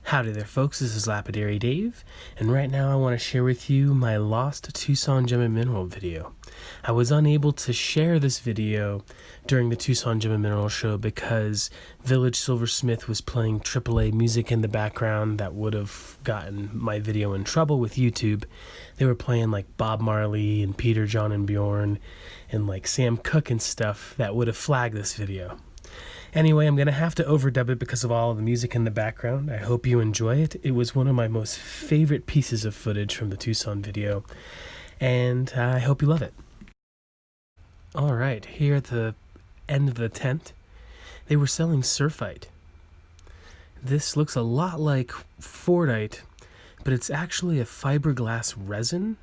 Howdy there folks, this is Lapidary Dave, and right now I want to share with you my lost Tucson Gem and Mineral video. I was unable to share this video during the Tucson Gem and Mineral show because Village Silversmith was playing AAA music in the background that would have gotten my video in trouble with YouTube. They were playing like Bob Marley and Peter, John and Bjorn and like Sam Cooke and stuff that would have flagged this video. Anyway, I'm going to have to overdub it because of all of the music in the background. I hope you enjoy it. It was one of my most favorite pieces of footage from the Tucson video, and I hope you love it. Alright, here at the end of the tent, they were selling Surfite. This looks a lot like Fortite, but it's actually a fiberglass resin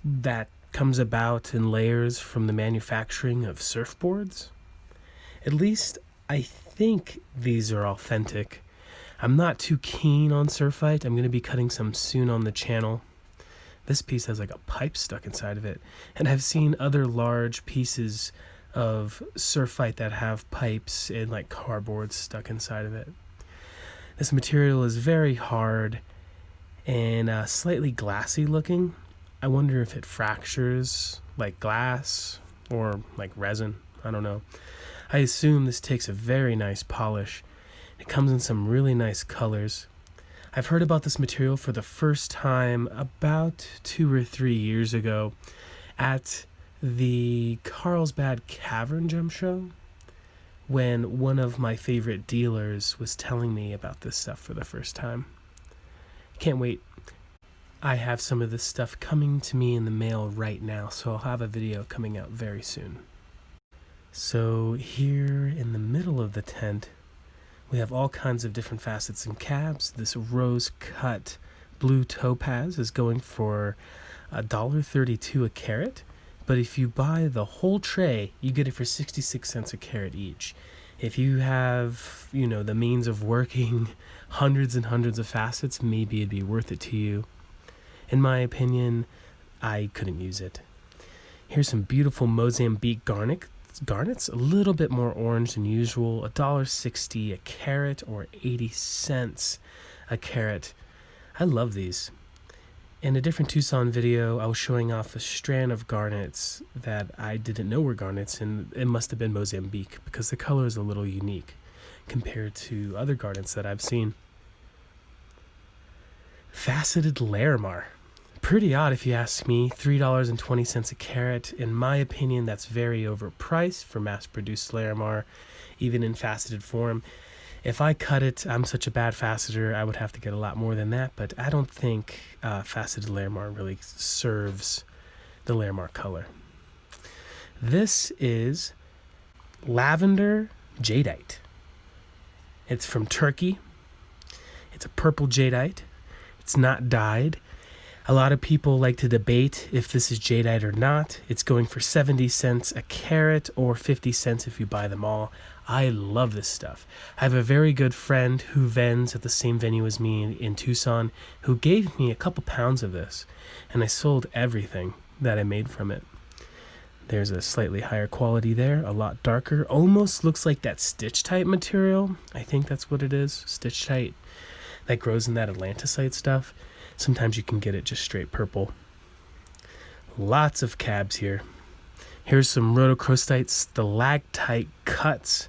that comes about in layers from the manufacturing of surfboards. At least I think these are authentic. I'm not too keen on Surfite. I'm going to be cutting some soon on the channel. This piece has like a pipe stuck inside of it. And I've seen other large pieces of Surfite that have pipes and like cardboard stuck inside of it. This material is very hard and slightly glassy looking. I wonder if it fractures like glass or like resin. I don't know. I assume this takes a very nice polish. It comes in some really nice colors. I've heard about this material for the first time about 2 or 3 years ago at the Carlsbad Cavern Gem Show when one of my favorite dealers was telling me about this stuff for the first time. Can't wait. I have some of this stuff coming to me in the mail right now, so I'll have a video coming out very soon. So here in the middle of the tent, we have all kinds of different facets and cabs. This rose cut blue topaz is going for $1.32 a carat, but if you buy the whole tray, you get it for 66 cents a carat each. If you have, the means of working hundreds and hundreds of facets, maybe it'd be worth it to you. In my opinion, I couldn't use it. Here's some beautiful Mozambique garnets, a little bit more orange than usual, $1.60 a carat or 80 cents a carat. I love these. In a different Tucson video, I was showing off a strand of garnets that I didn't know were garnets, and it must have been Mozambique because the color is a little unique compared to other garnets that I've seen. Faceted Larimar. Pretty odd if you ask me, $3.20 a carat. In my opinion, that's very overpriced for mass-produced Larimar, even in faceted form. If I cut it, I'm such a bad faceter, I would have to get a lot more than that, but I don't think faceted Larimar really serves the Larimar color. This is lavender jadeite. It's from Turkey. It's a purple jadeite. It's not dyed. A lot of people like to debate if this is jadeite or not. It's going for 70 cents a carat or 50 cents if you buy them all. I love this stuff. I have a very good friend who vends at the same venue as me in Tucson who gave me a couple pounds of this, and I sold everything that I made from it. There's a slightly higher quality there, a lot darker. Almost looks like that stitch-type material. I think that's what it is, stitch-type, that grows in that Atlanticite stuff. Sometimes you can get it just straight purple. Lots of cabs here. Here's some rhodochrosite stalactite cuts.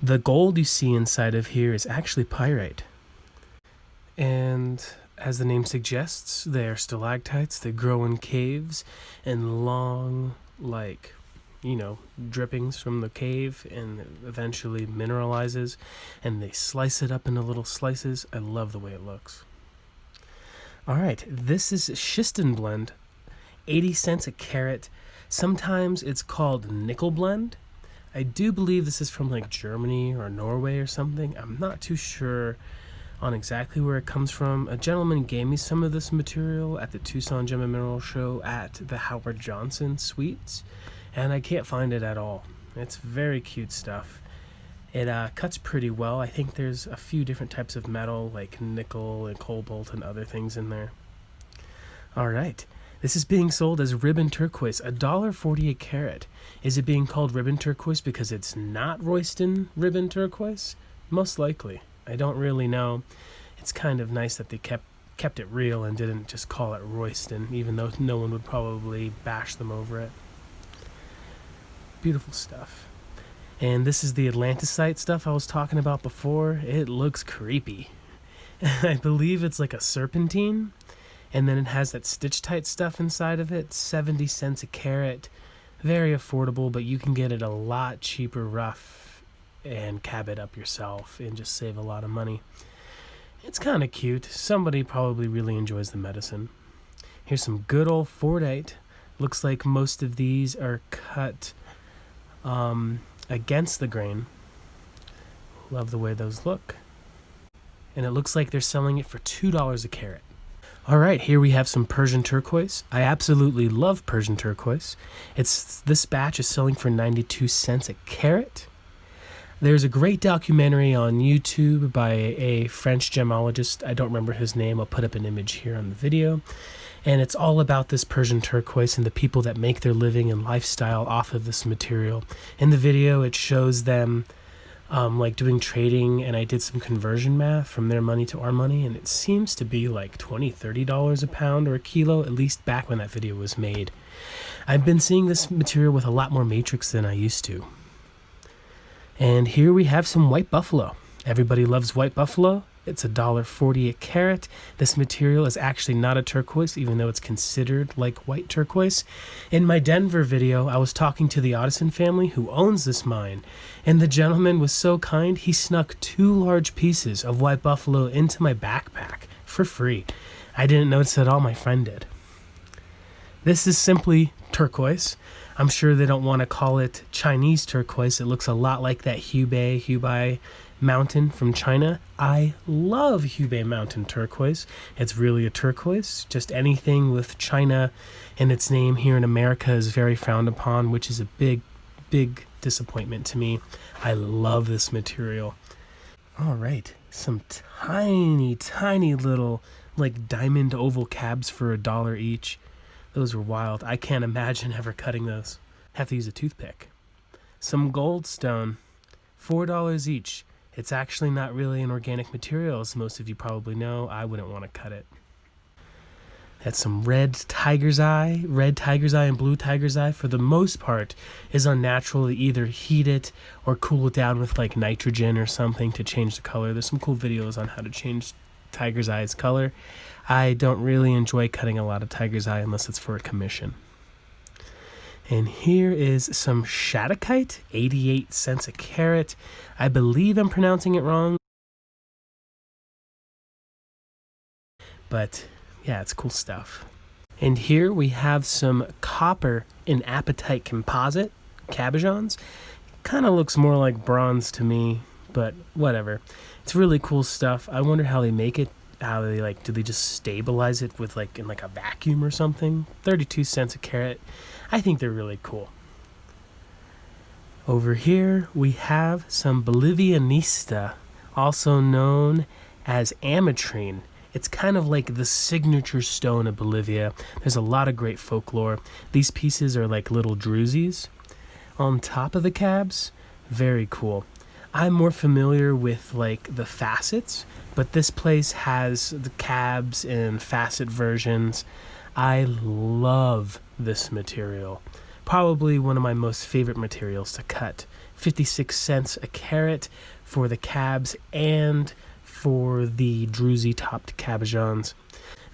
The gold you see inside of here is actually pyrite. And as the name suggests, they are stalactites. They grow in caves and long, drippings from the cave, and eventually mineralizes, and they slice it up into little slices. I love the way it looks. Alright, this is Schisten blend, 80 cents a carat. Sometimes it's called nickel blend. I do believe this is from like Germany or Norway or something. I'm not too sure on exactly where it comes from. A gentleman gave me some of this material at the Tucson Gem and Mineral Show at the Howard Johnson Suites, and I can't find it at all. It's very cute stuff. It cuts pretty well. I think there's a few different types of metal like nickel and cobalt and other things in there. Alright, this is being sold as ribbon turquoise, $1.40 a carat. Is it being called ribbon turquoise because it's not Royston ribbon turquoise? Most likely. I don't really know. It's kind of nice that they kept it real and didn't just call it Royston, even though no one would probably bash them over it. Beautiful stuff. And this is the Atlantisite stuff I was talking about before. It looks creepy. I believe it's like a serpentine, and then it has that stitch tight stuff inside of it. 70 cents a carat. Very affordable, but you can get it a lot cheaper rough and cab it up yourself and just save a lot of money. It's kind of cute. Somebody probably really enjoys the medicine. Here's some good old Fordite. Looks like most of these are cut against the grain. Love the way those look. And it looks like they're selling it for $2 a carat. All right, here we have some Persian turquoise. I absolutely love Persian turquoise. This batch is selling for 92 cents a carat. There's a great documentary on YouTube by a French gemologist. I don't remember his name. I'll put up an image here on the video. And it's all about this Persian turquoise and the people that make their living and lifestyle off of this material. In the video, it shows them like doing trading, and I did some conversion math from their money to our money, and it seems to be like $20, $30 a pound or a kilo, at least back when that video was made. I've been seeing this material with a lot more matrix than I used to. And here we have some white buffalo. Everybody loves white buffalo. It's $1.40 a carat. This material is actually not a turquoise, even though it's considered like white turquoise. In my Denver video, I was talking to the Audison family who owns this mine, and the gentleman was so kind, he snuck 2 large pieces of white buffalo into my backpack for free. I didn't notice at all, my friend did. This is simply turquoise. I'm sure they don't want to call it Chinese turquoise. It looks a lot like that Hubei mountain from China. I love Hubei mountain turquoise. It's really a turquoise. Just anything with China in its name here in America is very frowned upon, which is a big, big disappointment to me. I love this material. All right, some tiny, tiny little like diamond oval cabs for $1 each. Those were wild. I can't imagine ever cutting those. Have to use a toothpick. Some goldstone, $4 each. It's actually not really an organic material, as most of you probably know. I wouldn't want to cut it. That's some red tiger's eye. Red tiger's eye and blue tiger's eye, for the most part, is unnatural. They either heat it or cool it down with like nitrogen or something to change the color. There's some cool videos on how to change tiger's eye's color. I don't really enjoy cutting a lot of tiger's eye unless it's for a commission. And here is some Shattuckite, 88 cents a carat. I believe I'm pronouncing it wrong, but yeah, it's cool stuff. And here we have some copper in apatite composite cabochons. Kind of looks more like bronze to me, but whatever. It's really cool stuff. I wonder how they make it. How they do they just stabilize it with in a vacuum or something? 32 cents a carat. I think they're really cool. Over here we have some Bolivianista, also known as ametrine. It's kind of like the signature stone of Bolivia. There's a lot of great folklore. These pieces are like little druzies on top of the cabs. Very cool. I'm more familiar with the facets, but this place has the cabs and facet versions. I love this material. Probably one of my most favorite materials to cut. 56 cents a carat for the cabs and for the druzy topped cabochons.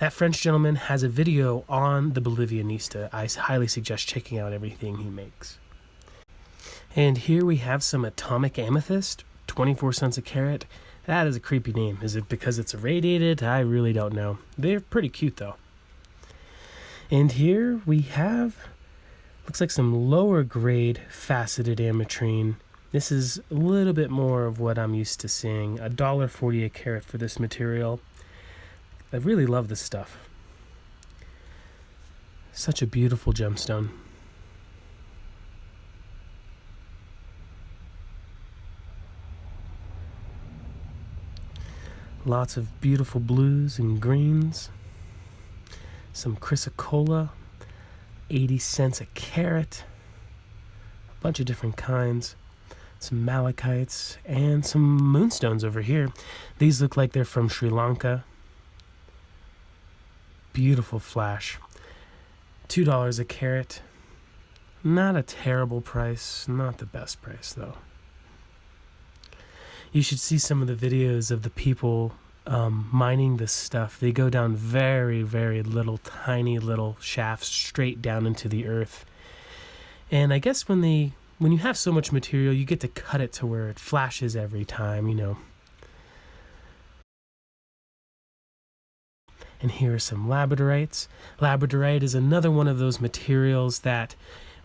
That French gentleman has a video on the Bolivianista. I highly suggest checking out everything he makes. And here we have some atomic amethyst, 24 cents a carat. That is a creepy name. Is it because it's irradiated? I really don't know. They're pretty cute though. And here we have, looks like some lower grade faceted ametrine. This is a little bit more of what I'm used to seeing. $1.40 a carat for this material. I really love this stuff. Such a beautiful gemstone. Lots of beautiful blues and greens. Some chrysocolla, 80 cents a carat. A bunch of different kinds. some malachites, and some moonstones over here. These look like they're from Sri Lanka. Beautiful flash. $2 a carat. Not a terrible price, not the best price though. You should see some of the videos of the people mining this stuff. They go down very, very little, tiny little shafts straight down into the earth. And I guess when you have so much material, you get to cut it to where it flashes every time, you know. And here are some labradorites. Labradorite is another one of those materials that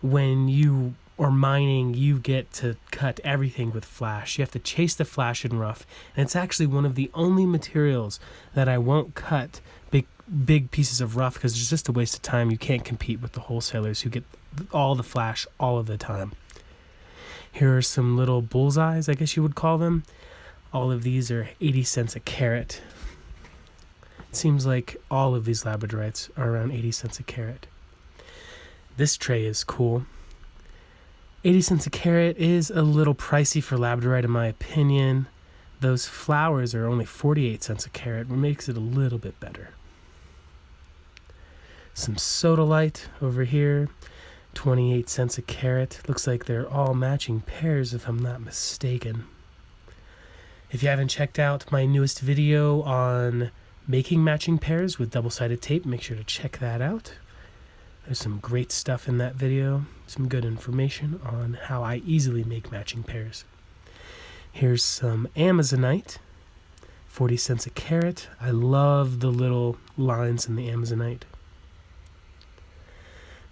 when you are mining, you get to cut everything with flash. You have to chase the flash in rough. And it's actually one of the only materials that I won't cut big pieces of rough because it's just a waste of time. You can't compete with the wholesalers who get all the flash all of the time. Here are some little bullseyes, I guess you would call them. All of these are 80 cents a carat. It seems like all of these labradorites are around 80 cents a carat. This tray is cool. 80 cents a carat is a little pricey for labradorite in my opinion. Those flowers are only 48 cents a carat, which makes it a little bit better. Some sodalite over here, 28 cents a carat. Looks like they're all matching pairs if I'm not mistaken. If you haven't checked out my newest video on making matching pairs with double-sided tape, make sure to check that out. There's some great stuff in that video, some good information on how I easily make matching pairs. Here's some Amazonite, 40 cents a carat. I love the little lines in the Amazonite.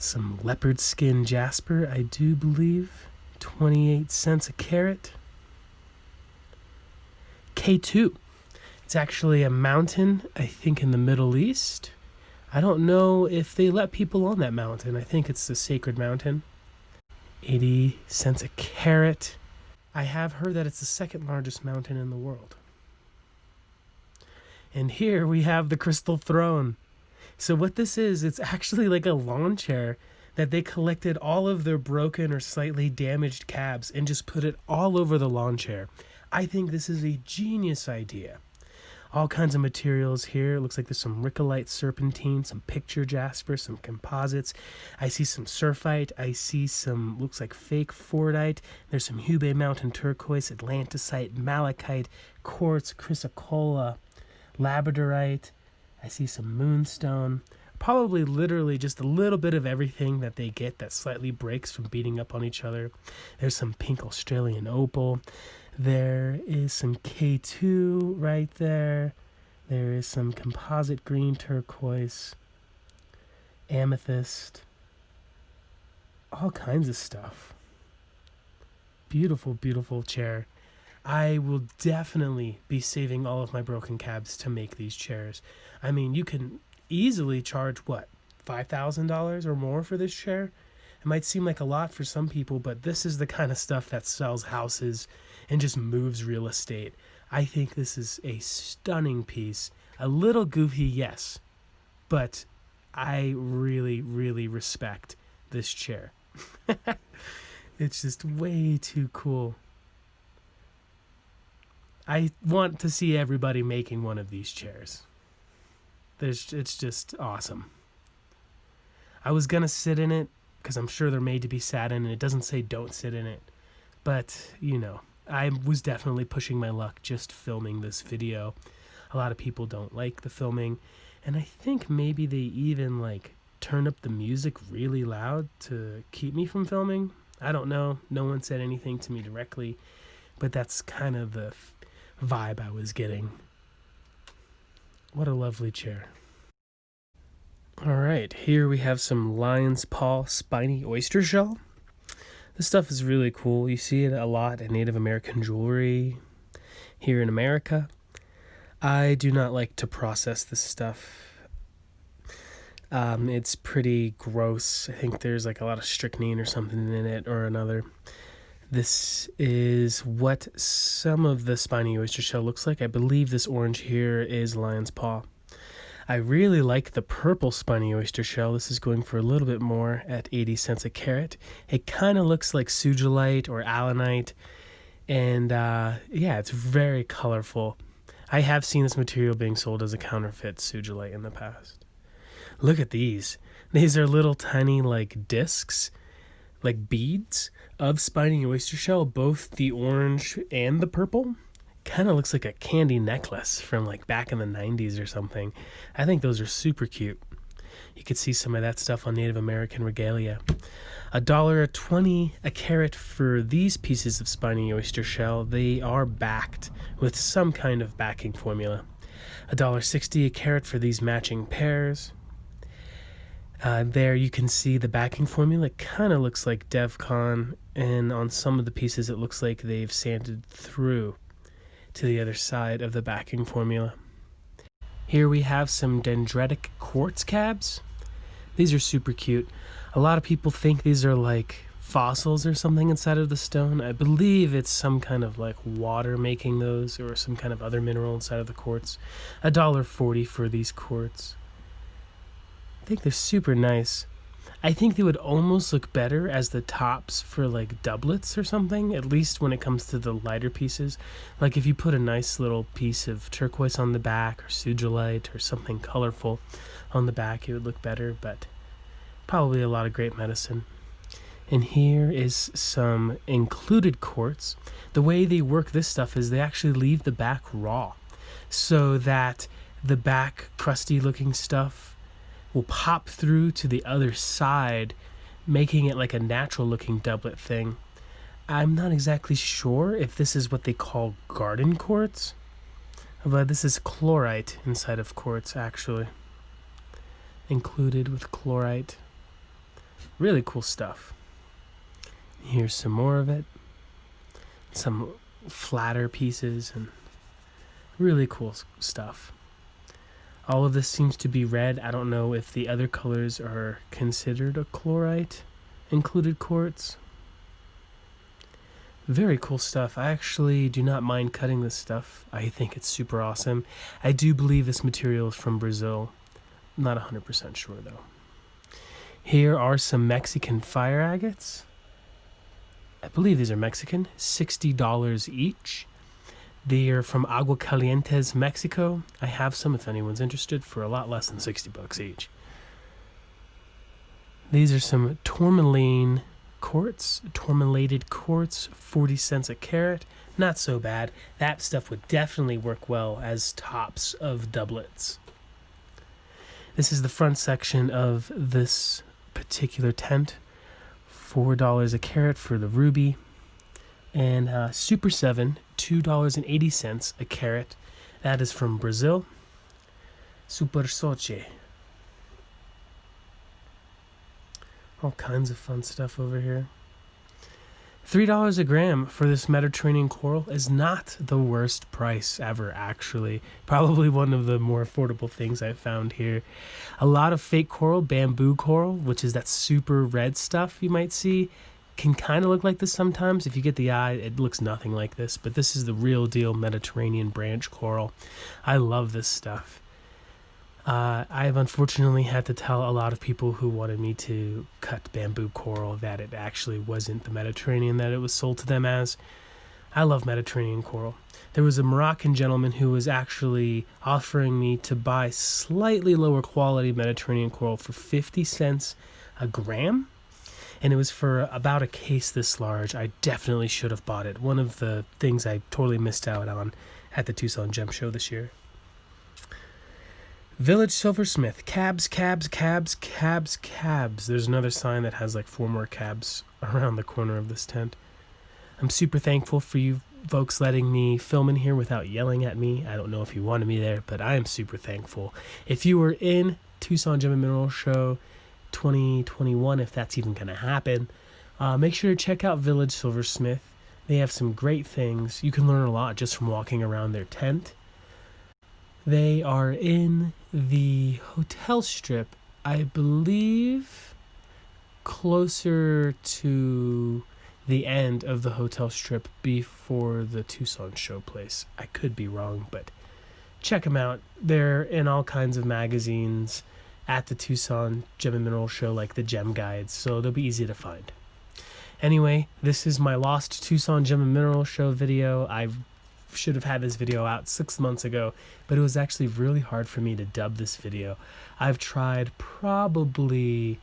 Some leopard skin jasper, I do believe, 28 cents a carat. K2. It's actually a mountain, I think, in the Middle East. I don't know if they let people on that mountain. I think it's the sacred mountain. 80 cents a carat. I have heard that it's the second largest mountain in the world. And here we have the crystal throne. So what this is, it's actually like a lawn chair that they collected all of their broken or slightly damaged cabs and just put it all over the lawn chair. I think this is a genius idea. All kinds of materials here. It looks like there's some riccolite serpentine, some picture jasper, some composites. I see some surfite. I see some, looks like fake fordite. There's some Hubei Mountain turquoise, atlanticite, malachite, quartz, chrysocolla, labradorite. I see some moonstone. Probably literally just a little bit of everything that they get that slightly breaks from beating up on each other. There's some pink Australian opal. There is some K2 right there. There is some composite green turquoise, amethyst, all kinds of stuff. Beautiful, beautiful chair. I will definitely be saving all of my broken cabs to make these chairs. I mean, you can easily charge, what, $5,000 or more for this chair? It might seem like a lot for some people, but this is the kind of stuff that sells houses and just moves real estate. I think this is a stunning piece. A little goofy, yes, but I really, really respect this chair. It's just way too cool. I want to see everybody making one of these chairs. It's just awesome. I was going to sit in it because I'm sure they're made to be sat in, and it doesn't say don't sit in it. But, you know, I was definitely pushing my luck just filming this video. A lot of people don't like the filming, and I think maybe they even, like, turn up the music really loud to keep me from filming. I don't know. No one said anything to me directly, but that's kind of the vibe I was getting. What a lovely chair. All right, here we have some lion's paw spiny oyster shell. This stuff is really cool. You see it a lot in Native American jewelry here in America. I do not like to process this stuff. It's pretty gross. I think there's like a lot of strychnine or something in it or another. This is what some of the spiny oyster shell looks like. I believe this orange here is lion's paw. I really like the purple spiny oyster shell. This is going for a little bit more at 80 cents a carat. It kind of looks like sugilite or allanite. And yeah, it's very colorful. I have seen this material being sold as a counterfeit sugilite in the past. Look at these. These are little tiny like discs, like beads of Spiny oyster shell, both the orange and the purple. Kind of looks like a candy necklace from like back in the 90s or something. I think those are super cute. You could see some of that stuff on Native American regalia. $1.20 a carat for these pieces of Spiny oyster shell. They are backed with some kind of backing formula. $1.60 a carat for these matching pairs. There you can see the backing formula. It kind of looks like DevCon, and on some of the pieces it looks like they've sanded through to the other side of the backing formula. Here we have some dendritic quartz cabs. These are super cute. A lot of people think these are like fossils or something inside of the stone. I believe it's some kind of like water making those, or some kind of other mineral inside of the quartz. $1.40 for these quartz. I think they're super nice. I think they would almost look better as the tops for like doublets or something, at least when it comes to the lighter pieces. Like if you put a nice little piece of turquoise on the back, or sugilite, or something colorful on the back, it would look better, but probably a lot of great medicine. And here is some included quartz. The way they work this stuff is they actually leave the back raw, so that the back crusty looking stuff will pop through to the other side, making it like a natural looking doublet thing. I'm not exactly sure if this is what they call garden quartz, but this is chlorite inside of quartz, actually. Included with chlorite. Really cool stuff. Here's some more of it. Some flatter pieces and really cool stuff. All of this seems to be red. I don't know if the other colors are considered a chlorite included quartz. Very cool stuff. I actually do not mind cutting this stuff. I think it's super awesome. I do believe this material is from Brazil. I'm not 100% sure though. Here are some Mexican fire agates. I believe these are Mexican. $60 each. They are from Aguascalientes, Mexico. I have some if anyone's interested for a lot less than $60 each. These are some tourmaline quartz, tourmalated quartz, 40 cents a carat. Not so bad. That stuff would definitely work well as tops of doublets. This is the front section of this particular tent. $4 a carat for the ruby. And Super 7, $2.80 a carat. That is from Brazil. Super Soche. All kinds of fun stuff over here. $3 a gram for this Mediterranean coral is not the worst price ever, actually. Probably one of the more affordable things I've found here. A lot of fake coral, bamboo coral, which is that super red stuff you might see, can kind of look like this sometimes. If you get the eye, it looks nothing like this, but this is the real deal Mediterranean branch coral. I love this stuff. I've unfortunately had to tell a lot of people who wanted me to cut bamboo coral that it actually wasn't the Mediterranean that it was sold to them as. I love Mediterranean coral. There was a Moroccan gentleman who was actually offering me to buy slightly lower quality Mediterranean coral for 50 cents a gram. And it was for about a case this large. I definitely should have bought it. One of the things I totally missed out on at the Tucson Gem Show this year. Village Silversmith. Cabs, cabs, cabs, cabs, cabs. There's another sign that has like 4 more cabs around the corner of this tent. I'm super thankful for you folks letting me film in here without yelling at me. I don't know if you wanted me there, but I am super thankful. If you were in Tucson Gem and Mineral Show 2021, if that's even going to happen, make sure to check out Village Silversmith. They have some great things. You can learn a lot just from walking around their tent. They are in the hotel strip, I believe, closer to the end of the hotel strip before the Tucson show place. I could be wrong, but check them out. They're in all kinds of magazines at the Tucson Gem and Mineral Show, like the Gem Guides, so they'll be easy to find. Anyway, this is my Lost Tucson Gem and Mineral Show video. I should have had this video out 6 months ago, but it was actually really hard for me to dub this video. I've tried probably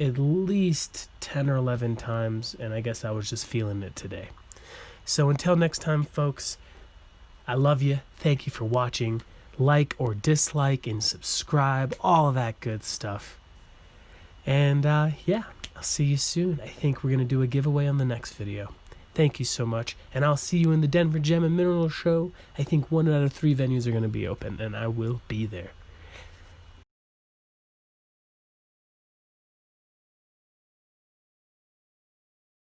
at least 10 or 11 times, and I guess I was just feeling it today. So until next time, folks, I love you. Thank you for watching. Like or dislike and subscribe, all of that good stuff. And yeah, I'll see you soon. I think we're going to do a giveaway on the next video. Thank you so much, and I'll see you in the Denver Gem and Mineral Show. I think 1 out of 3 venues are going to be open, and I will be there.